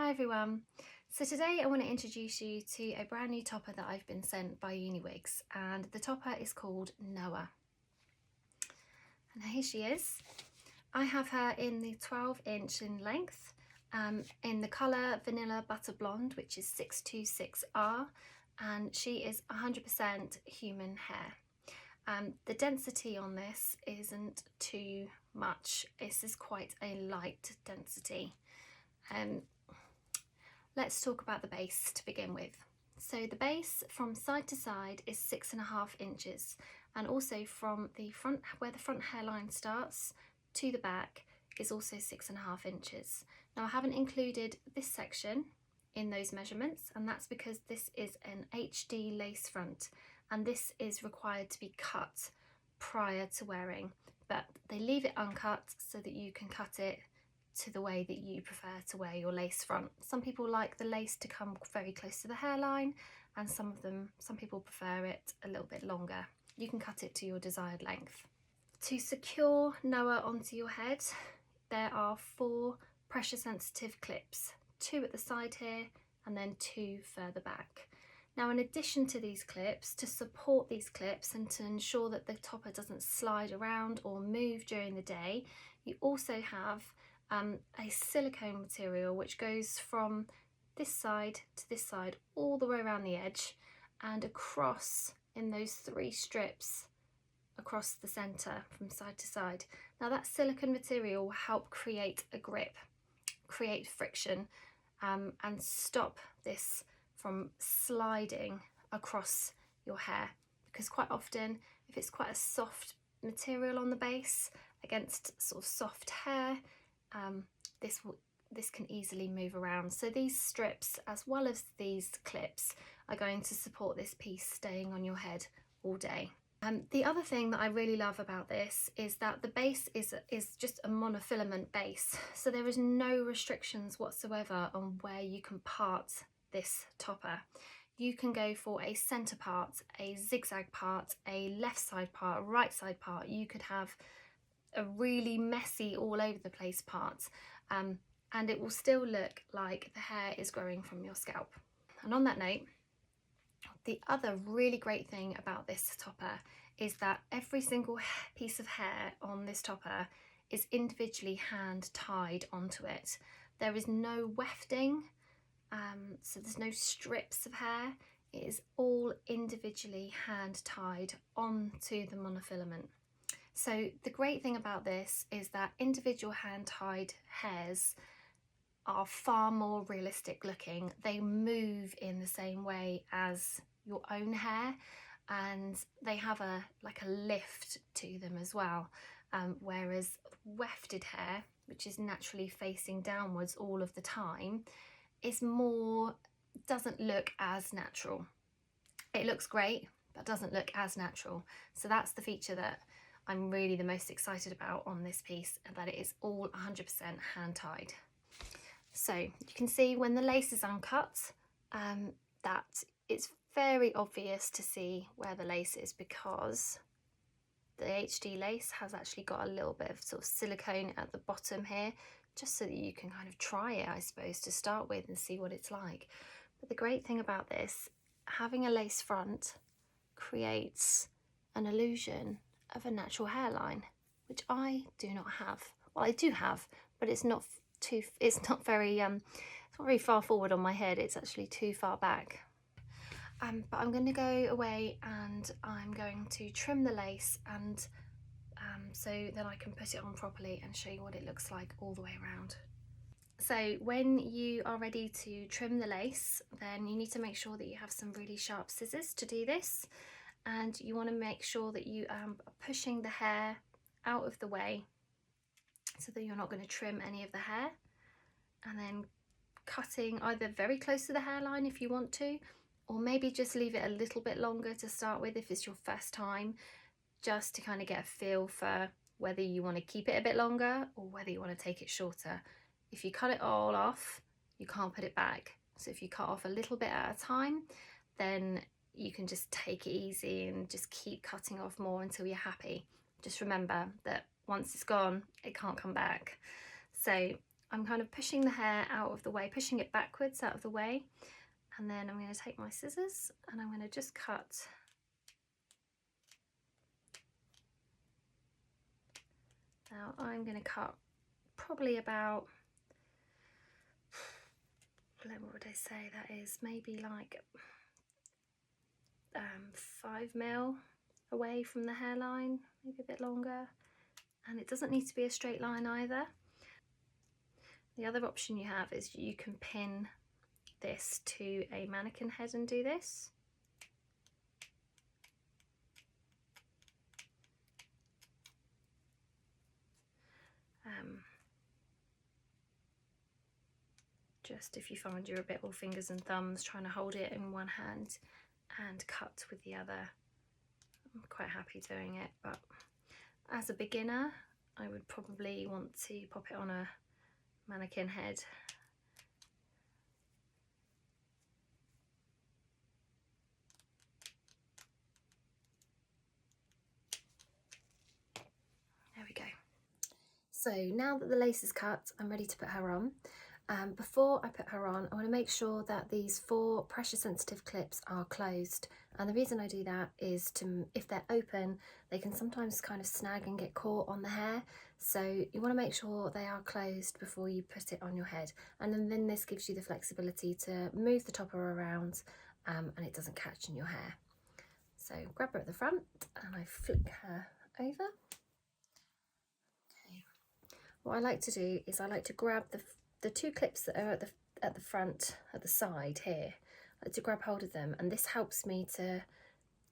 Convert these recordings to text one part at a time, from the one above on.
Hi everyone. So today I want to introduce you to a brand new topper that I've been sent by UniWigs, and the topper is called NOA. And here she is. I have her in the 12-inch in length, in the colour Vanilla Butter Blonde, which is 626R, and she is 100% human hair. The density on this isn't too much. This is quite a light density. Let's talk about the base to begin with. So the base from side to side is 6.5 inches, and also from the front, where the front hairline starts, to the back is also 6.5 inches. Now I haven't included this section in those measurements, and that's because this is an HD lace front, and this is required to be cut prior to wearing, but they leave it uncut so that you can cut it to the way that you prefer to wear your lace front. Some people like the lace to come very close to the hairline, and some people prefer it a little bit longer. You can cut it to your desired length. To secure NOA onto your head, there are 4 pressure sensitive clips, 2 at the side here and then 2 further back. Now in addition to these clips, to support these clips and to ensure that the topper doesn't slide around or move during the day, you also have a silicone material which goes from this side to this side all the way around the edge and across in those 3 strips across the centre from side to side. Now that silicone material will help create a grip, create friction, and stop this from sliding across your hair, because quite often if it's quite a soft material on the base against sort of soft hair, this can easily move around. So these strips as well as these clips are going to support this piece staying on your head all day. The other thing that I really love about this is that the base is just a monofilament base, so there is no restrictions whatsoever on where you can part this topper. You can go for a centre part, a zigzag part, a left side part, a right side part. You could have a really messy all over the place part, and it will still look like the hair is growing from your scalp. And on that note, the other really great thing about this topper is that every single piece of hair on this topper is individually hand tied onto it. There is no wefting, so there's no strips of hair. It is all individually hand tied onto the monofilament. So the great thing about this is that individual hand tied hairs are far more realistic looking. They move in the same way as your own hair, and they have a lift to them as well, whereas wefted hair, which is naturally facing downwards all of the time, doesn't look as natural. It looks great but doesn't look as natural. So that's the feature that I'm really the most excited about on this piece, and that it is all 100% hand tied. So you can see when the lace is uncut, that it's very obvious to see where the lace is, because the HD lace has actually got a little bit of sort of silicone at the bottom here, just so that you can kind of try it, I suppose, to start with and see what it's like. But the great thing about this, having a lace front creates an illusion of a natural hairline, which I do not have. Well, I do have, but it's not very far forward on my head. It's actually too far back. But I'm going to go away and I'm going to trim the lace, and so that I can put it on properly and show you what it looks like all the way around. So when you are ready to trim the lace, then you need to make sure that you have some really sharp scissors to do this, and you want to make sure that you are pushing the hair out of the way so that you're not going to trim any of the hair, and then cutting either very close to the hairline if you want to, or maybe just leave it a little bit longer to start with if it's your first time, just to kind of get a feel for whether you want to keep it a bit longer or whether you want to take it shorter. If you cut it all off, you can't put it back. So if you cut off a little bit at a time, then you can just take it easy and just keep cutting off more until you're happy. Just remember that once it's gone, it can't come back. So I'm kind of pushing the hair out of the way, pushing it backwards out of the way, and then I'm going to take my scissors and I'm going to just cut now. I'm going to cut probably about, what would I say that is, maybe like 5 mil away from the hairline, maybe a bit longer, and it doesn't need to be a straight line either. The other option you have is you can pin this to a mannequin head and do this. Just if you find you're a bit all fingers and thumbs trying to hold it in one hand and cut with the other, I'm quite happy doing it, but as a beginner I would probably want to pop it on a mannequin head. There we go. So now that the lace is cut, I'm ready to put her on. Before I put her on, I want to make sure that these 4 pressure sensitive clips are closed, and the reason I do that is if they're open, they can sometimes kind of snag and get caught on the hair, so you want to make sure they are closed before you put it on your head, and then this gives you the flexibility to move the topper around and it doesn't catch in your hair. So grab her at the front and I flick her over. Okay. What I like to do is I like to grab the 2 clips that are at the front, at the side here. I like to grab hold of them, and this helps me to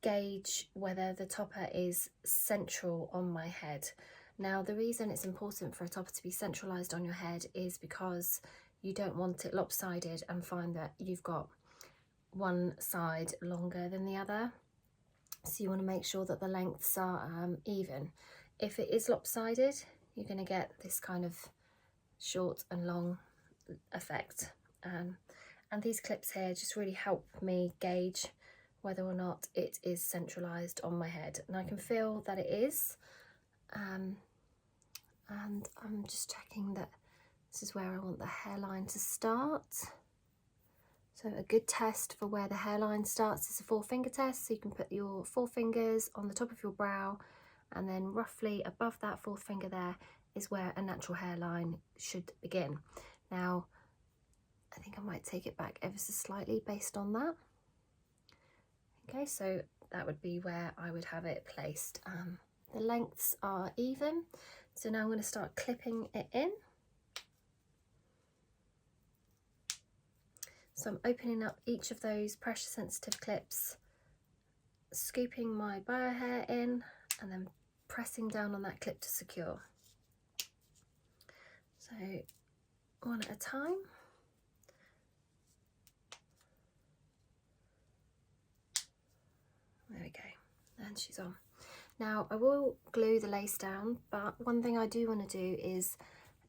gauge whether the topper is central on my head. Now, the reason it's important for a topper to be centralised on your head is because you don't want it lopsided and find that you've got one side longer than the other. So you want to make sure that the lengths are even. If it is lopsided, you're going to get this kind of short and long effect, and these clips here just really help me gauge whether or not it is centralized on my head, and I can feel that it is, and I'm just checking that this is where I want the hairline to start. So a good test for where the hairline starts is a 4-finger test, so you can put your 4 fingers on the top of your brow, and then roughly above that 4th finger there is where a natural hairline should begin. Now, I think I might take it back ever so slightly based on that. Okay, so that would be where I would have it placed. The lengths are even, so now I'm going to start clipping it in. So I'm opening up each of those pressure sensitive clips, scooping my bio hair in, and then pressing down on that clip to secure. So one at a time. There we go, and she's on. Now I will glue the lace down, but one thing I do want to do is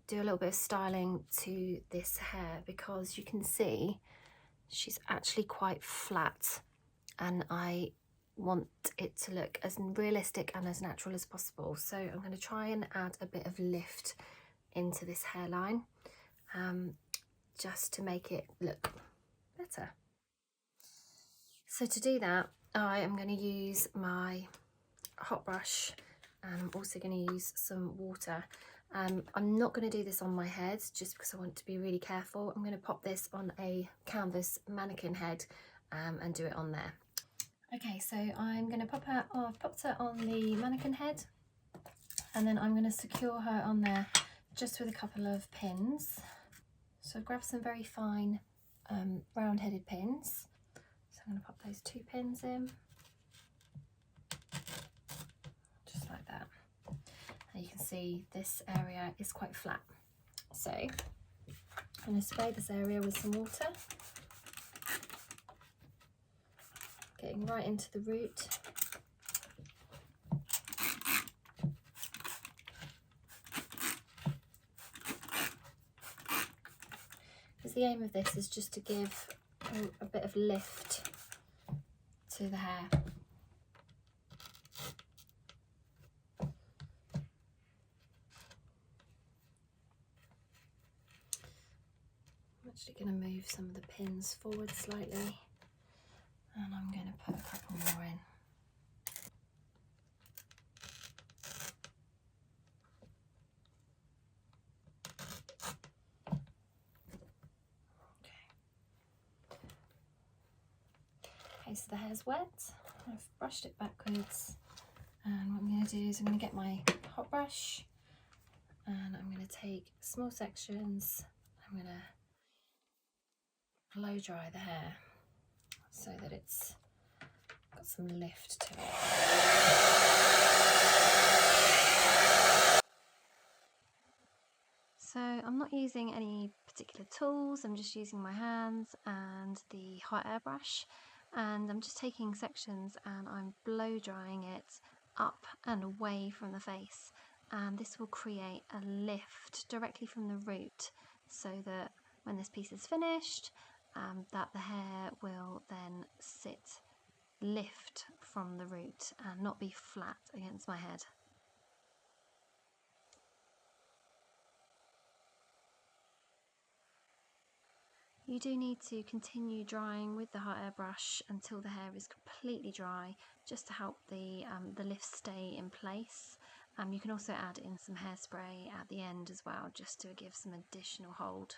do a little bit of styling to this hair, because you can see she's actually quite flat, and I want it to look as realistic and as natural as possible. So I'm going to try and add a bit of lift into this hairline, just to make it look better. So to do that, I am going to use my hot brush, and I'm also going to use some water. I'm not going to do this on my head just because I want to be really careful. I'm going to pop this on a canvas mannequin head and do it on there. Okay, so I'm going to pop her, I've popped her on the mannequin head, and then I'm going to secure her on there just with a couple of pins. So grab some very fine round-headed pins. So I'm going to pop those 2 pins in, just like that. And you can see this area is quite flat. So I'm going to spray this area with some water, getting right into the root. Because the aim of this is just to give a bit of lift to the hair. actually going to move some of the pins forward slightly, and I'm going to put a couple more in. Okay, so the hair's wet. I've brushed it backwards, and what I'm going to do is I'm going to get my hot brush, and I'm going to take small sections. I'm going to blow dry the hair so that it's got some lift to it. So I'm not using any particular tools, I'm just using my hands and the hot air brush, and I'm just taking sections and I'm blow drying it up and away from the face, and this will create a lift directly from the root, so that when this piece is finished, that the hair will then lift from the root and not be flat against my head. You do need to continue drying with the hot air brush until the hair is completely dry, just to help the lift stay in place. You can also add in some hairspray at the end as well, just to give some additional hold.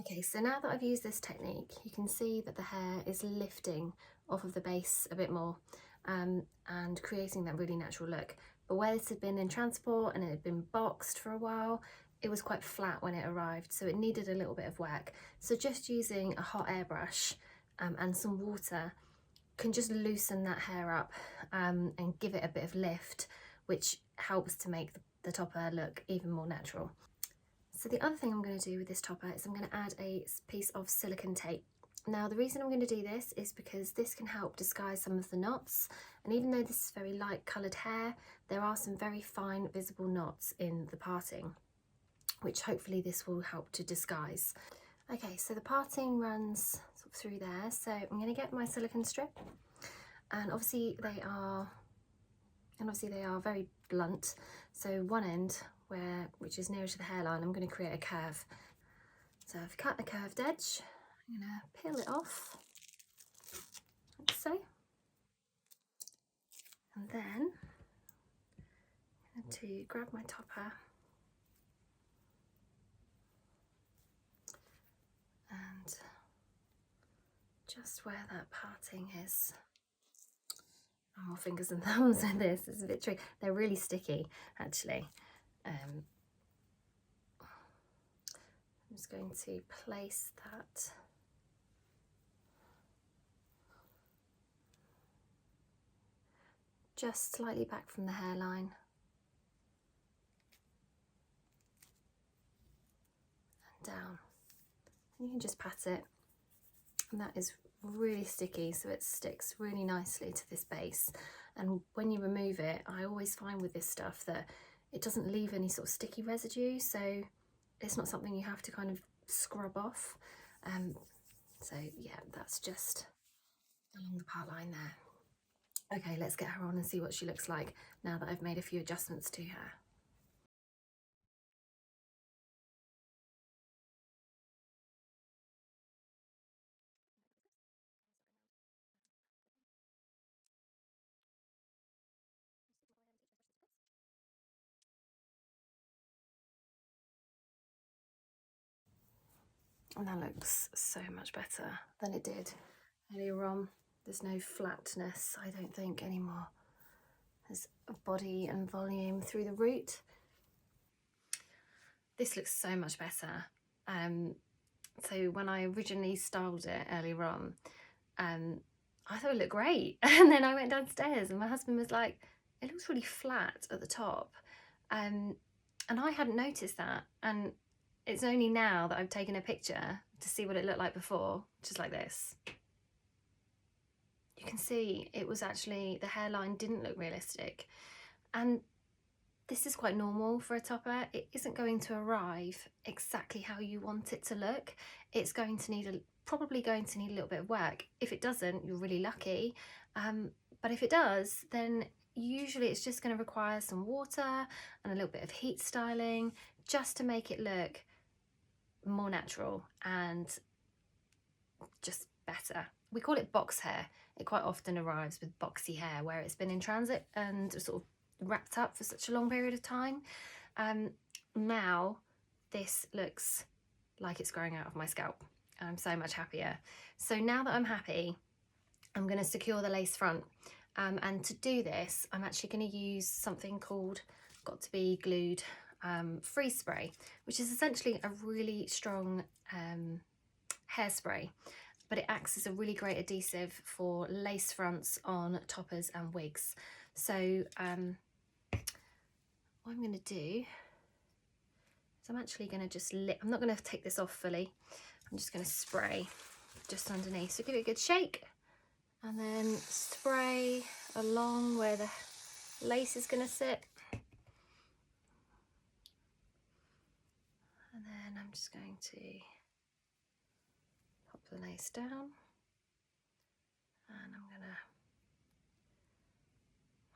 Okay, so now that I've used this technique, you can see that the hair is lifting off of the base a bit more, and creating that really natural look. But where this had been in transport and it had been boxed for a while, it was quite flat when it arrived, so it needed a little bit of work. So just using a hot air brush and some water can just loosen that hair up and give it a bit of lift, which helps to make the topper look even more natural. So the other thing I'm going to do with this topper is I'm going to add a piece of silicone tape. Now the reason I'm going to do this is because this can help disguise some of the knots, and even though this is very light coloured hair, there are some very fine visible knots in the parting, which hopefully this will help to disguise. Okay, so the parting runs sort of through there, so I'm going to get my silicone strip, and obviously they are very blunt, so one end, which is nearer to the hairline, I'm going to create a curve. So I've cut a curved edge, I'm going to peel it off, like so, and then I'm going to grab my topper and just where that parting is. Oh, more fingers and thumbs in this, it's a bit tricky. They're really sticky actually. I'm just going to place that just slightly back from the hairline and down. And you can just pat it, and that is really sticky, so it sticks really nicely to this base. And when you remove it, I always find with this stuff that it doesn't leave any sort of sticky residue, so it's not something you have to kind of scrub off. So yeah, that's just along the part line there. Okay, let's get her on and see what she looks like now that I've made a few adjustments to her. And that looks so much better than it did earlier on. There's no flatness, I don't think, anymore. There's a body and volume through the root. This looks so much better. So when I originally styled it earlier on, I thought it looked great. And then I went downstairs and my husband was like, it looks really flat at the top. And I hadn't noticed that. And it's only now that I've taken a picture to see what it looked like before, just like this. You can see it was actually, the hairline didn't look realistic. And this is quite normal for a topper. It isn't going to arrive exactly how you want it to look. It's going to need probably going to need a little bit of work. If it doesn't, you're really lucky. But if it does, then usually it's just going to require some water and a little bit of heat styling just to make it look more natural and just better. We call it box hair. It quite often arrives with boxy hair where it's been in transit and sort of wrapped up for such a long period of time. Now this looks like it's growing out of my scalp. I'm so much happier. So now that I'm happy, I'm going to secure the lace front. And to do this, I'm actually going to use something called Got to Be Glued freeze spray, which is essentially a really strong hairspray, but it acts as a really great adhesive for lace fronts on toppers and wigs. So what I'm going to do is I'm actually going to just I'm not going to take this off fully. I'm just going to spray just underneath. So give it a good shake and then spray along where the lace is going to sit. And then I'm just going to pop the lace down, and I'm going to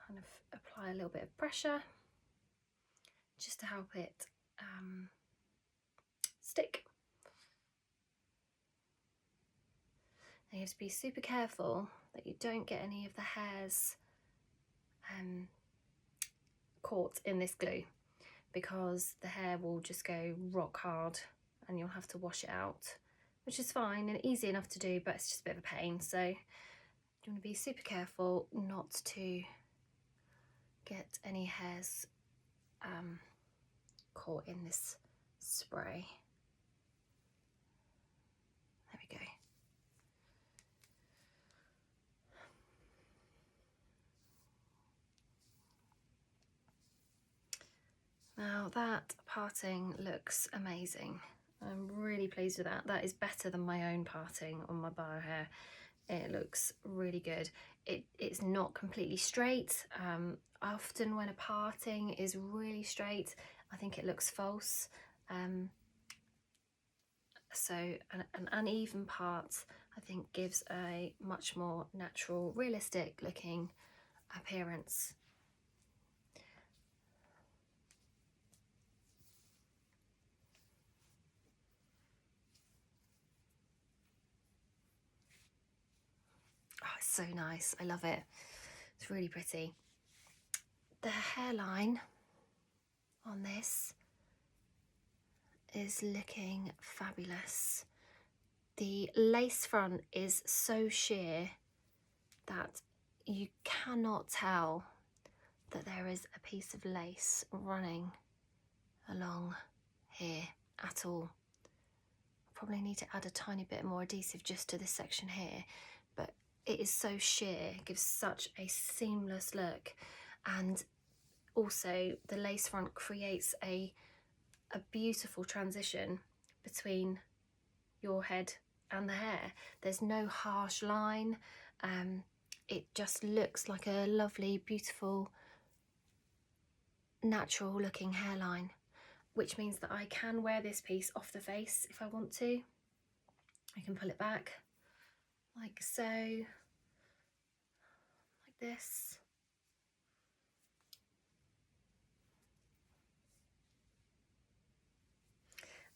kind of apply a little bit of pressure just to help it stick. Now you have to be super careful that you don't get any of the hairs caught in this glue, because the hair will just go rock hard and you'll have to wash it out, which is fine and easy enough to do, but it's just a bit of a pain. So you want to be super careful not to get any hairs caught in this spray. There we go. Now that parting looks amazing. I'm really pleased with that. That is better than my own parting on my bio hair. It looks really good. It's not completely straight. Often when a parting is really straight, I think it looks false. So an uneven part, I think, gives a much more natural, realistic looking appearance. Oh, it's so nice. I love it. It's really pretty. The hairline on this is looking fabulous. The lace front is so sheer that you cannot tell that there is a piece of lace running along here at all. Probably need to add a tiny bit more adhesive just to this section here, but it is so sheer, it gives such a seamless look. And also the lace front creates a beautiful transition between your head and the hair. There's no harsh line. It just looks like a lovely, beautiful, natural looking hairline, which means that I can wear this piece off the face if I want to. I can pull it back like so, like this.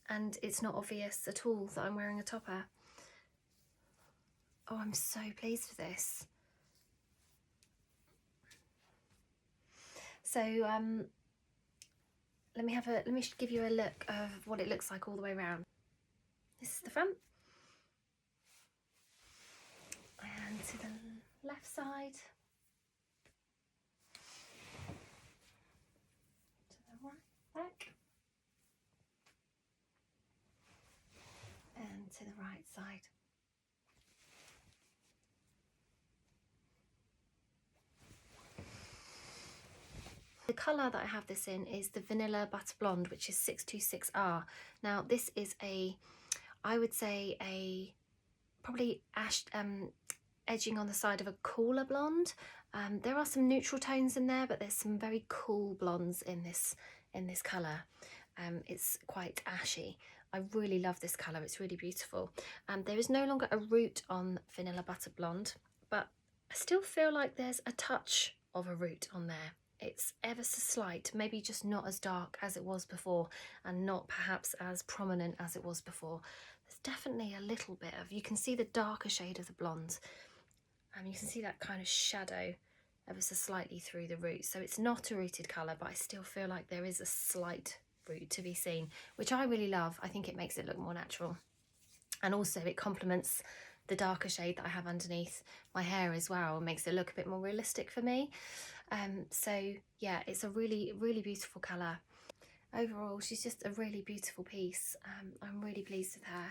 And it's not obvious at all that I'm wearing a topper. Oh, I'm so pleased with this. So let me give you a look of what it looks like all the way around. This is the front. And to the left side. To the right back. And to the right side. The colour that I have this in is the Vanilla Butter Blonde, which is 626R. Now this is I would say probably ash, edging on the side of a cooler blonde. There are some neutral tones in there, but there's some very cool blondes in this colour. It's quite ashy. I really love this colour, it's really beautiful. There is no longer a root on Vanilla Butter Blonde, but I still feel like there's a touch of a root on there. It's ever so slight, maybe just not as dark as it was before, and not perhaps as prominent as it was before. There's definitely a little bit of, you can see the darker shade of the blonde. You can see that kind of shadow ever so slightly through the root. So it's not a rooted colour, but I still feel like there is a slight root to be seen, which I really love. I think it makes it look more natural. And also it complements the darker shade that I have underneath my hair as well, and makes it look a bit more realistic for me. So yeah, it's a really, really beautiful colour. Overall, she's just a really beautiful piece. I'm really pleased with her.